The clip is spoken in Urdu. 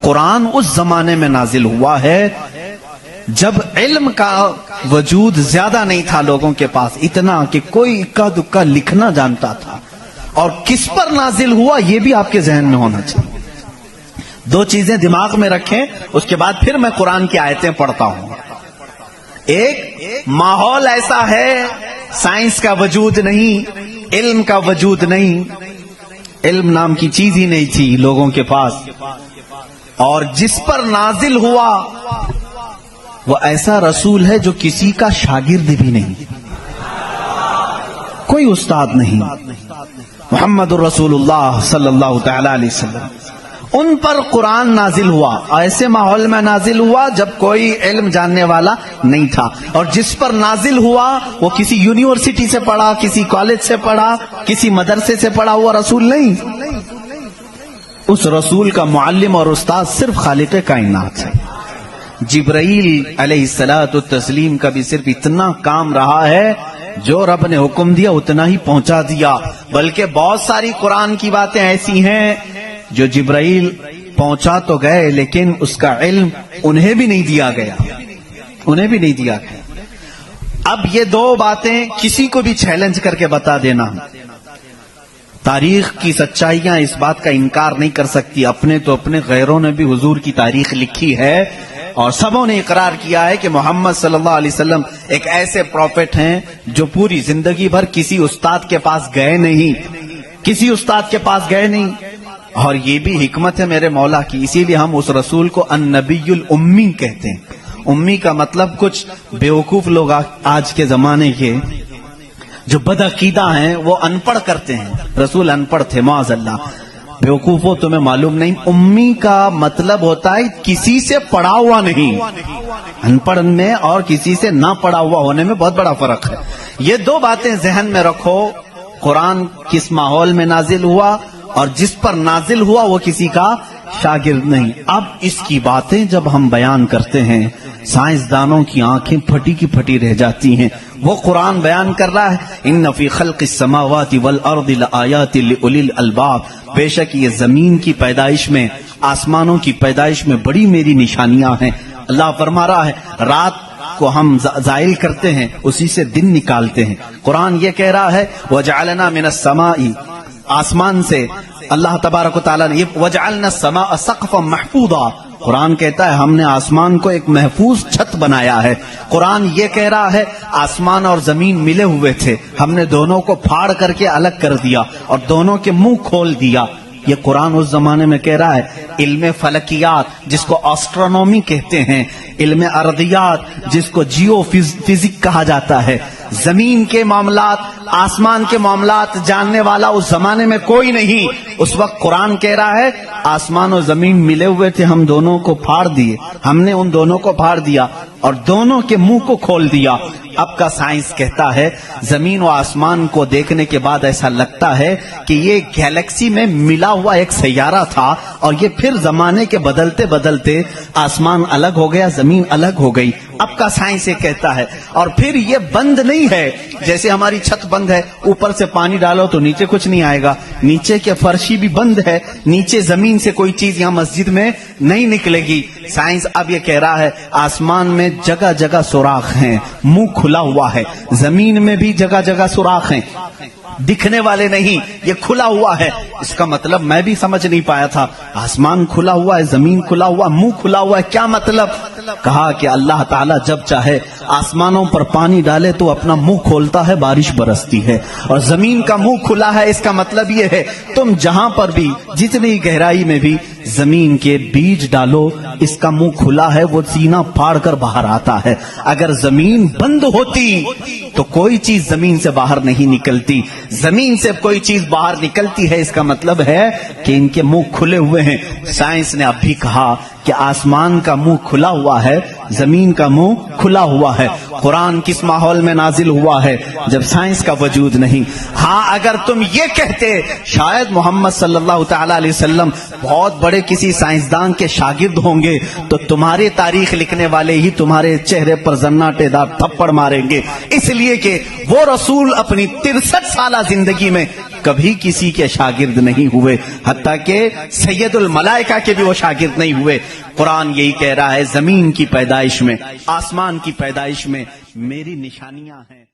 قرآن اس زمانے میں نازل ہوا ہے جب علم کا وجود زیادہ نہیں تھا لوگوں کے پاس، اتنا کہ کوئی اکا دکا لکھنا جانتا تھا. اور کس پر نازل ہوا یہ بھی آپ کے ذہن میں ہونا چاہیے. دو چیزیں دماغ میں رکھیں، اس کے بعد پھر میں قرآن کی آیتیں پڑھتا ہوں. ایک ماحول ایسا ہے، سائنس کا وجود نہیں، علم کا وجود نہیں، علم نام کی چیز ہی نہیں تھی لوگوں کے پاس. اور جس پر نازل ہوا وہ ایسا رسول ہے جو کسی کا شاگرد بھی نہیں، کوئی استاد نہیں، محمد الرسول اللہ صلی اللہ تعالی علیہ وسلم. ان پر قرآن نازل ہوا، ایسے ماحول میں نازل ہوا جب کوئی علم جاننے والا نہیں تھا. اور جس پر نازل ہوا وہ کسی یونیورسٹی سے پڑھا، کسی کالج سے پڑھا، کسی مدرسے سے پڑھا ہوا رسول نہیں. اس رسول کا معلم اور استاد صرف خالق کائنات ہے. جبرائیل علیہ الصلوۃ والتسلیم کا بھی صرف اتنا کام رہا ہے، جو رب نے حکم دیا اتنا ہی پہنچا دیا. بلکہ بہت ساری قرآن کی باتیں ایسی ہیں جو جبرائیل پہنچا تو گئے لیکن اس کا علم انہیں بھی نہیں دیا گیا، انہیں بھی نہیں دیا گیا. اب یہ دو باتیں کسی کو بھی چیلنج کر کے بتا دینا، تاریخ کی سچائیاں اس بات کا انکار نہیں کر سکتی. اپنے تو اپنے، غیروں نے بھی حضور کی تاریخ لکھی ہے اور سبوں نے اقرار کیا ہے کہ محمد صلی اللہ علیہ وسلم ایک ایسے پروفٹ ہیں جو پوری زندگی بھر کسی استاد کے پاس گئے نہیں، کسی استاد کے پاس گئے نہیں. اور یہ بھی حکمت ہے میرے مولا کی، اسی لیے ہم اس رسول کو النبی الامی کہتے ہیں. امی کا مطلب کچھ بیوقوف لوگ آج کے زمانے کے جو بدعقیدہ ہیں وہ ان پڑھ کرتے ہیں. رسول ان پڑھ تھے، معاذ اللہ. بیوقوفوں تمہیں معلوم نہیں، امی کا مطلب ہوتا ہے کسی سے پڑھا ہوا نہیں. ان پڑھ میں اور کسی سے نہ پڑھا ہوا ہونے میں بہت بڑا فرق ہے. یہ دو باتیں ذہن میں رکھو. قرآن کس ماحول میں نازل ہوا اور جس پر نازل ہوا وہ کسی کا شاگرد نہیں. اب اس کی باتیں جب ہم بیان کرتے ہیں سائنسدانوں کی آنکھیں پھٹی کی پھٹی رہ جاتی ہیں. وہ قرآن بیان کر رہا ہے ان فی خلق السماوات والارض لآیات لأولی الالباب، بے شک یہ زمین کی پیدائش میں، آسمانوں کی پیدائش میں بڑی میری نشانیاں ہیں. اللہ فرما رہا ہے رات کو ہم زائل کرتے ہیں، اسی سے دن نکالتے ہیں. قرآن یہ کہہ رہا ہے وجعلنا من السماء، آسمان سے اللہ تبارک و تعالیٰ نے وجعلنا السماء سقفا محفوظا، قرآن کہتا ہے ہم نے آسمان کو ایک محفوظ چھت بنایا ہے. قرآن یہ کہہ رہا ہے آسمان اور زمین ملے ہوئے تھے، ہم نے دونوں کو پھاڑ کر کے الگ کر دیا اور دونوں کے منہ کھول دیا. یہ قرآن اس زمانے میں کہہ رہا ہے. علم فلکیات جس کو آسٹرونومی کہتے ہیں، علم ارضیات جس کو جیو فزک کہا جاتا ہے، زمین کے معاملات، آسمان کے معاملات جاننے والا اس زمانے میں کوئی نہیں. اس وقت قرآن کہہ رہا ہے آسمان و زمین ملے ہوئے تھے، ہم دونوں کو پھاڑ دیے، ہم نے ان دونوں کو پھاڑ دیا اور دونوں کے منہ کو کھول دیا. اب کا سائنس کہتا ہے زمین و آسمان کو دیکھنے کے بعد ایسا لگتا ہے کہ یہ گیلیکسی میں ملا ہوا ایک سیارہ تھا اور یہ پھر زمانے کے بدلتے بدلتے آسمان الگ ہو گیا، زمین الگ ہو گئی. اب کا سائنس یہ کہتا ہے. اور پھر یہ بند نہیں ہے جیسے ہماری چھت بند ہے، اوپر سے پانی ڈالو تو نیچے کچھ نہیں آئے گا، نیچے کے فرشی بھی بند ہے، نیچے زمین سے کوئی چیز یہاں مسجد میں نہیں نکلے گی. سائنس اب یہ کہہ رہا ہے آسمان میں جگہ جگہ سوراخ ہیں، منہ کھلا ہوا ہے، زمین میں بھی جگہ جگہ سوراخ ہیں، دکھنے والے نہیں، یہ کھلا ہوا ہے. اس کا مطلب میں بھی سمجھ نہیں پایا تھا، آسمان کھلا ہوا ہے، زمین کھلا ہوا، منہ کھلا ہوا ہے، کیا مطلب؟ کہا کہ اللہ تعالیٰ جب چاہے آسمانوں پر پانی ڈالے تو اپنا منہ کھولتا ہے، بارش برستی ہے. اور زمین کا منہ کھلا ہے، اس کا مطلب یہ ہے تم جہاں پر بھی جتنی گہرائی میں بھی زمین کے بیج ڈالو، اس کا منہ کھلا ہے، وہ سینہ پھاڑ کر باہر آتا ہے. اگر زمین بند ہوتی تو کوئی چیز زمین سے باہر نہیں نکلتی، زمین سے کوئی چیز باہر نکلتی ہے، اس کا مطلب ہے کہ ان کے منہ کھلے ہوئے ہیں. سائنس نے اب بھی کہا کہ آسمان کا منہ کھلا ہوا ہے، زمین کا منہ کھلا ہوا ہے. قرآن کس ماحول میں نازل ہوا ہے؟ جب سائنس کا وجود نہیں. ہاں اگر تم یہ کہتے شاید محمد صلی اللہ تعالی علیہ وسلم بہت بڑے کسی سائنسدان کے شاگرد ہوں گے تو تمہارے تاریخ لکھنے والے ہی تمہارے چہرے پر زناٹے دار تھپڑ ماریں گے، اس لیے کہ وہ رسول اپنی 63 سالہ زندگی میں کبھی کسی کے شاگرد نہیں ہوئے، حتیٰ کہ سید الملائکہ کے بھی وہ شاگرد نہیں ہوئے۔ قرآن یہی کہہ رہا ہے، زمین کی پیدائش میں، آسمان کی پیدائش میں میری نشانیاں ہیں۔